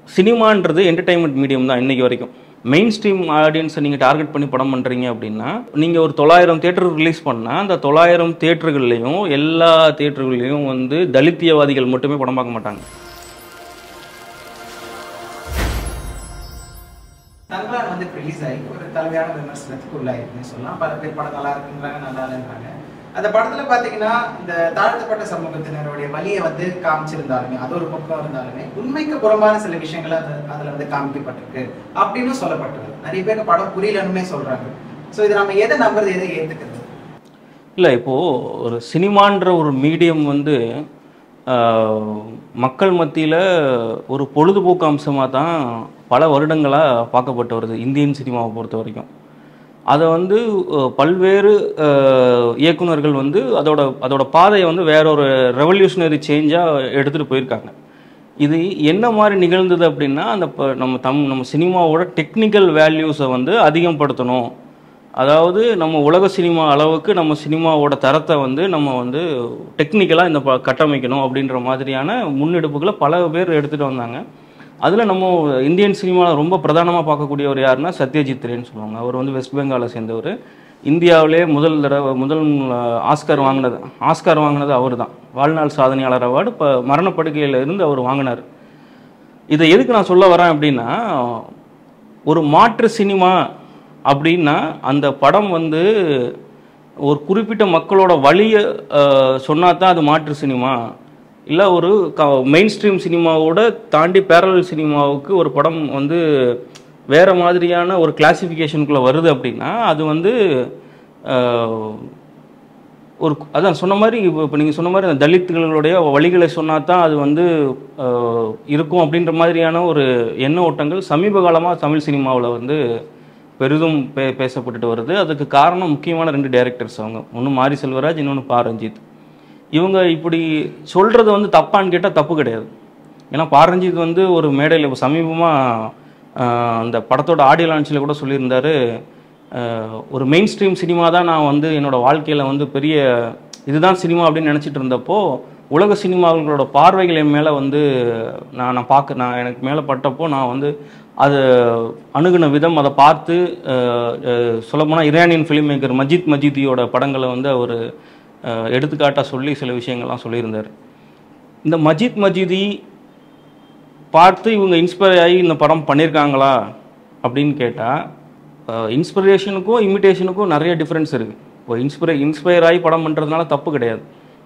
சினிமான்றது entertainment medium தான் இன்னைக்கு வரைக்கும். மெயின் ஸ்ட்ரீம் ஆடியன்ஸை நீங்கள் டார்கெட் பண்ணி படம் பண்ணுறீங்க அப்படின்னா, நீங்கள் ஒரு 900 தியேட்டர் ரிலீஸ் பண்ணால் அந்த 900 தியேட்டர்கள்லையும் எல்லா தியேட்டர்கள்லையும் வந்து தலித்தியவாதிகள் மட்டுமே படம் பார்க்க மாட்டாங்க. தங்களான் வந்து ரிலீஸ் ஆகி ஒரு தலைமையான விமர்சனத்துக்கு உள்ளாயிருக்குன்னு சொல்லலாம். பல பேர் படம் நல்லா இருக்குன்றாங்க, நல்லா இல்லைன்றாங்க. அந்த படத்தில் பார்த்தீங்கன்னா இந்த தாழ்த்தப்பட்ட சமூகத்தினருடைய வழியை வந்து காமிச்சிருந்தாலுமே, அது ஒரு பக்கம் இருந்தாலுமே உண்மைக்கு புறம்பான சில விஷயங்கள் அதில் வந்து காமிக்கப்பட்டிருக்கு அப்படின்னு சொல்லப்பட்டிருக்கு. நிறைய பேருக்கு படம் புரியலன்னுமே சொல்கிறாங்க. ஸோ இதை நம்ம எதை நம்புறது, எதை ஏற்றுக்கிறது? இல்லை, இப்போது ஒரு சினிமான்ற ஒரு மீடியம் வந்து மக்கள் மத்தியில் ஒரு பொழுதுபோக்கு அம்சமாக தான் பல வருடங்களாக பார்க்கப்பட்டு வருது இந்தியன் சினிமாவை பொறுத்த வரைக்கும். அதை வந்து பல்வேறு இயக்குநர்கள் வந்து அதோட பாதையை வந்து வேற ஒரு ரெவல்யூஷனரி சேஞ்சாக எடுத்துகிட்டு போயிருக்காங்க. இது என்ன மாதிரி நிகழ்ந்தது அப்படின்னா, அந்த நம்ம சினிமாவோட டெக்னிக்கல் வேல்யூஸை வந்து அதிகப்படுத்தணும். அதாவது நம்ம உலக சினிமா அளவுக்கு நம்ம சினிமாவோட தரத்தை வந்து நம்ம வந்து டெக்னிக்கலாக இந்த கட்டமைக்கணும் அப்படின்ற மாதிரியான முன்னெடுப்புகளை பல பேர் எடுத்துகிட்டு வந்தாங்க. அதில் நம்ம இந்தியன் சினிமாவில் ரொம்ப பிரதானமாக பார்க்கக்கூடியவர் யாருன்னா சத்யஜித் ரேன்னு சொல்லுவாங்க. அவர் வந்து வெஸ்ட் பெங்காலை சேர்ந்தவர். இந்தியாவிலே முதல் ஆஸ்கார் வாங்கினது அவர் தான். வாழ்நாள் சாதனையாளர் அவார்டு இப்போ மரணப்படுக்கையில் இருந்து அவர் வாங்கினார். இதை எதுக்கு நான் சொல்ல வரேன் அப்படின்னா, ஒரு மாற்று சினிமா அப்படின்னா அந்த படம் வந்து ஒரு குறிப்பிட்ட மக்களோட வழியை சொன்னா தான் அது மாற்று சினிமா. இல்லை ஒரு மெயின் ஸ்ட்ரீம் சினிமாவோட தாண்டி பேரலல் சினிமாவுக்கு ஒரு படம் வந்து வேறு மாதிரியான ஒரு கிளாசிஃபிகேஷனுக்குள்ளே வருது அப்படின்னா அது வந்து அதான் சொன்ன மாதிரி இப்போ நீங்கள் சொன்ன மாதிரி அந்த தலித்துகளுடைய வழிகளை சொன்னா தான் அது வந்து இருக்கும் அப்படின்ற மாதிரியான ஒரு எண்ண ஓட்டங்கள் சமீப காலமாக தமிழ் சினிமாவில் வந்து பெரிதும் பேசப்பட்டுட்டு வருது. அதுக்கு காரணம் முக்கியமான 2 டைரக்டர்ஸ். அவங்க ஒன்று மாரி செல்வராஜ், இன்னொன்று பா ரஞ்சித். இவங்க இப்படி சொல்கிறது வந்து தப்பான்னு கேட்டால் தப்பு கிடையாது. ஏன்னா பா ரஞ்சித் வந்து ஒரு மேடையில் இப்போ சமீபமாக அந்த படத்தோட ஆடியோ லான்ச்சில் கூட சொல்லியிருந்தார், ஒரு மெயின் ஸ்ட்ரீம் சினிமா தான் நான் வந்து என்னோடய வாழ்க்கையில் வந்து பெரிய இதுதான் சினிமா அப்படின்னு நினச்சிட்டு இருந்தப்போ உலக சினிமாக்களோட பார்வைகள் என் மேலே வந்து நான் எனக்கு மேலே பட்டப்போ நான் வந்து அது அணுகுன விதம், அதை பார்த்து சொல்லப்போனால் இரானியன் ஃபிலிம் மேக்கர் மஜித் மஜிதியோட படங்களை வந்து அவர் எடுத்துக்காட்டாக சொல்லி சில விஷயங்கள்லாம் சொல்லியிருந்தார். இந்த மஜித் மஜிதி பார்த்து இவங்க இன்ஸ்பயர் ஆகி இந்த படம் பண்ணியிருக்காங்களா அப்படின்னு கேட்டால், இன்ஸ்பிரேஷனுக்கும் இமிட்டேஷனுக்கும் நிறைய டிஃப்ரென்ஸ் இருக்குது. இப்போ இன்ஸ்பயர் ஆகி படம் பண்ணுறதுனால தப்பு கிடையாது.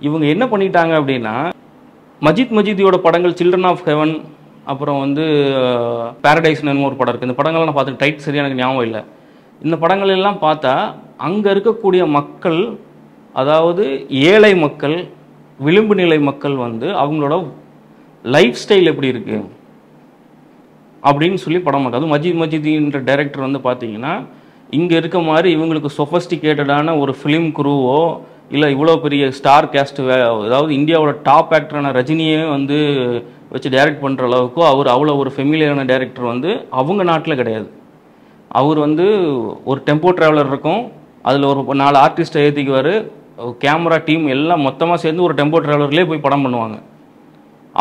இவங்க என்ன பண்ணிட்டாங்க அப்படின்னா, மஜித் மஜிதியோட படங்கள் சில்ட்ரன் ஆஃப் ஹெவன், அப்புறம் வந்து பேரடைஸ்னு ஒரு படம் இருக்குது. இந்த படங்கள்லாம் நான் பார்த்து டைட் சரியாக எனக்கு ஞாபகம் இல்லை. இந்த படங்கள் எல்லாம் பார்த்தா அங்கே இருக்கக்கூடிய மக்கள், அதாவது ஏழை மக்கள், விளிம்பு நிலை மக்கள் வந்து அவங்களோட லைஃப் ஸ்டைல் எப்படி இருக்குது அப்படின்னு சொல்லி படம் பார்க்க. அதுவும் மஜிதின்ற டைரக்டர் வந்து பார்த்தீங்கன்னா இங்கே இருக்க மாதிரி இவங்களுக்கு சொஃபஸ்டிகேட்டடான ஒரு ஃபிலிம் குரூவோ இல்லை இவ்வளோ பெரிய ஸ்டார் கேஸ்ட், அதாவது இந்தியாவோட டாப் ஆக்டரான ரஜினியே வந்து வச்சு டைரக்ட் பண்ணுற அளவுக்கு அவர் அவ்வளோ ஒரு ஃபெமிலியரான டைரக்டர் வந்து அவங்க நாட்டில் கிடையாது. அவர் வந்து ஒரு டெம்போ ட்ராவலர் இருக்கும், அதில் ஒரு 4 ஆர்டிஸ்ட்டை ஏற்றிக்குவார், கேமரா டீம் எல்லாம் மொத்தமாக சேர்ந்து ஒரு டெம்போ ட்ராவலர்லேயே போய் படம் பண்ணுவாங்க.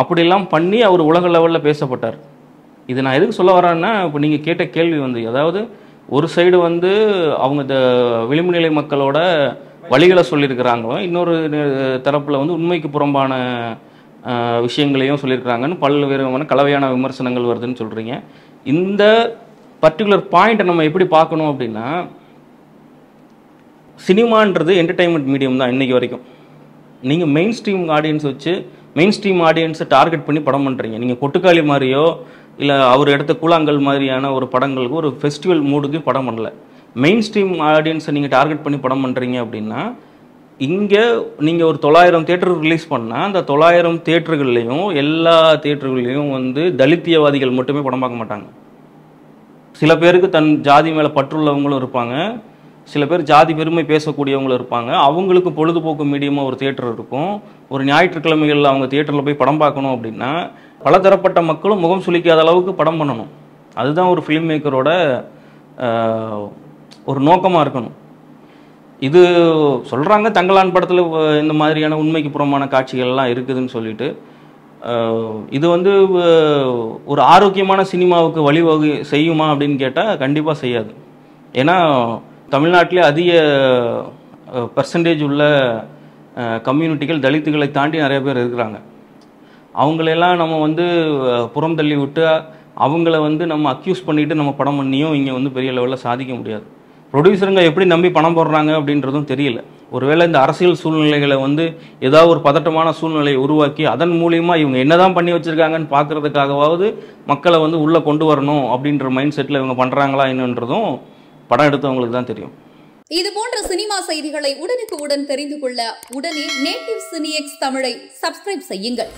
அப்படிலாம் பண்ணி அவர் உலக லெவலில் பேசப்பட்டார். இது நான் எதுக்கு சொல்ல வரேன்னா, இப்போ நீங்கள் கேட்ட கேள்வி வந்து, அதாவது ஒரு சைடு வந்து அவங்க இந்த விளிம்பு நிலை மக்களோட வழிகளை சொல்லியிருக்கிறாங்களோ, இன்னொரு தரப்பில் வந்து உண்மைக்கு புறம்பான விஷயங்களையும் சொல்லியிருக்கிறாங்கன்னு பல்வேறு கலவையான விமர்சனங்கள் வருதுன்னு சொல்கிறீங்க. இந்த பர்டிகுலர் பாயிண்ட்டை நம்ம எப்படி பார்க்கணும் அப்படின்னா, சினிமான்றது என்டர்டைன்மெண்ட் மீடியம் தான் இன்னைக்கு வரைக்கும். நீங்கள் மெயின் ஸ்ட்ரீம் ஆடியன்ஸ் வச்சு மெயின் ஸ்ட்ரீம் ஆடியன்ஸை டார்கெட் பண்ணி படம் பண்ணுறீங்க. நீங்கள் கொட்டுக்காளி மாதிரியோ இல்லை அவர் எடுத்த கூழாங்கல் மாதிரியான ஒரு படங்களுக்கு ஒரு ஃபெஸ்டிவல் மூடுக்கு படம் பண்ணல. மெயின் ஸ்ட்ரீம் ஆடியன்ஸை நீங்கள் டார்கெட் பண்ணி படம் பண்ணுறீங்க அப்படின்னா, இங்கே நீங்கள் ஒரு 900 தியேட்டர் ரிலீஸ் பண்ணால் அந்த 900 தியேட்டர்கள்லையும் எல்லா தியேட்டர்கள்லையும் வந்து தலித்தியவாதிகள் மட்டுமே படம் பார்க்க மாட்டாங்க. சில பேருக்கு தன் ஜாதி மேலே பற்றுள்ளவங்களும் இருப்பாங்க, சில பேர் ஜாதி பெருமை பேசக்கூடியவங்களும் இருப்பாங்க. அவங்களுக்கு பொழுதுபோக்கு மீடியமாக ஒரு தியேட்டர் இருக்கும். ஒரு ஞாயிற்றுக்கிழமைகளில் அவங்க தியேட்டரில் போய் படம் பார்க்கணும் அப்படின்னா பலதரப்பட்ட மக்களும் முகம் சுளிக்காத அளவுக்கு படம் பண்ணணும். அதுதான் ஒரு ஃபிலிம் மேக்கரோட ஒரு நோக்கமாக இருக்கணும். இது சொல்கிறாங்க தங்களான் படத்தில் இந்த மாதிரியான உண்மைக்கு புறமான காட்சிகள்லாம் இருக்குதுன்னு சொல்லிட்டு. இது வந்து ஒரு ஆரோக்கியமான சினிமாவுக்கு வழிவகை செய்யுமா அப்படின்னு கேட்டால் கண்டிப்பாக செய்யாது. ஏன்னா தமிழ்நாட்டிலே அதிக பர்சன்டேஜ் உள்ள கம்யூனிட்டிகள் தலித்துகளை தாண்டி நிறைய பேர் இருக்கிறாங்க. அவங்களெல்லாம் நம்ம வந்து புறம் தள்ளி விட்டு அவங்கள வந்து நம்ம அக்யூஸ் பண்ணிவிட்டு நம்ம படம் பண்ணியும் இங்கே வந்து பெரிய லெவலில் சாதிக்க முடியாது. ப்ரொடியூசருங்க எப்படி நம்பி பணம் போடுறாங்க அப்படின்றதும் தெரியல. ஒருவேளை இந்த அரசியல் சூழ்நிலைகளை வந்து ஏதாவது ஒரு பதட்டமான சூழ்நிலையை உருவாக்கி அதன் மூலிமா இவங்க என்னதான் பண்ணி வச்சுருக்காங்கன்னு பார்க்குறதுக்காகவாவது மக்களை வந்து உள்ளே கொண்டு வரணும் அப்படின்ற மைண்ட் செட்டில் இவங்க பண்ணுறாங்களா என்னன்றதும் படம் எடுத்தவங்களுக்கு தான் தெரியும். இது போன்ற சினிமா செய்திகளை உடனுக்குடன் தெரிந்து கொள்ள உடனே நேட்டிவ் சினிஎக்ஸ் தமிழை சப்ஸ்கிரைப் செய்யுங்கள்.